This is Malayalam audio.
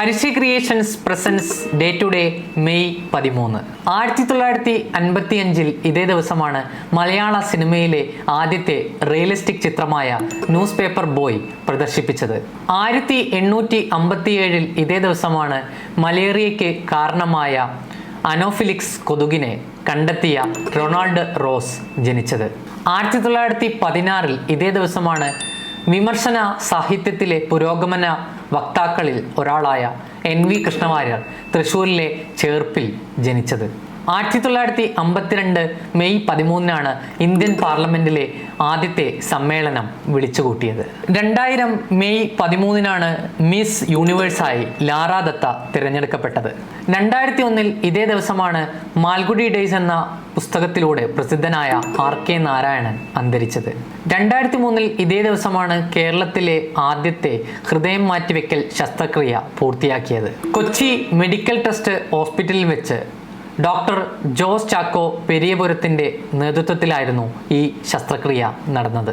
Harisree creations presents day to day May 13. 1955 ഇതേ ദിവസമാണ് മലയാള സിനിമയിലെ ആദ്യത്തെ റിയലിസ്റ്റിക് ചിത്രമായ ന്യൂസ് പേപ്പർ ബോയ് പ്രദർശിപ്പിച്ചത്. 1857 ഇതേ ദിവസമാണ് മലേറിയയ്ക്ക് കാരണമായ അനോഫിലിക്സ് കൊതുകിനെ കണ്ടെത്തിയ റൊണാൾഡ് റോസ് ജനിച്ചത്. 1916 ഇതേ ദിവസമാണ് വിമർശന സാഹിത്യത്തിലെ പുരോഗമന വക്താക്കളിൽ ഒരാളായ NV കൃഷ്ണവാര്യർ തൃശ്ശൂരിലെ ചേർപ്പിൽ ജനിച്ചത്. 1952 മെയ് 13 ഇന്ത്യൻ പാർലമെന്റിലെ ആദ്യത്തെ സമ്മേളനം വിളിച്ചുകൂട്ടിയത്. 2000 മെയ് 13 മിസ് യൂണിവേഴ്സായി ലാറ ദത്ത തിരഞ്ഞെടുക്കപ്പെട്ടത്. 2001 ഇതേ ദിവസമാണ് മാൽഗുഡി ഡേയ്സ് എന്ന പുസ്തകത്തിലൂടെ പ്രസിദ്ധനായ RK നാരായണൻ അന്തരിച്ചത്. 2003 ഇതേ ദിവസമാണ് കേരളത്തിലെ ആദ്യത്തെ ഹൃദയം മാറ്റിവെക്കൽ ശസ്ത്രക്രിയ പൂർത്തിയാക്കിയത്. കൊച്ചി മെഡിക്കൽ ട്രസ്റ്റ് ഹോസ്പിറ്റലിൽ വെച്ച് ഡോക്ടർ ജോസ് ചാക്കോ പെരിയപുരത്തിൻ്റെ നേതൃത്വത്തിലായിരുന്നു ഈ ശസ്ത്രക്രിയ നടന്നത്.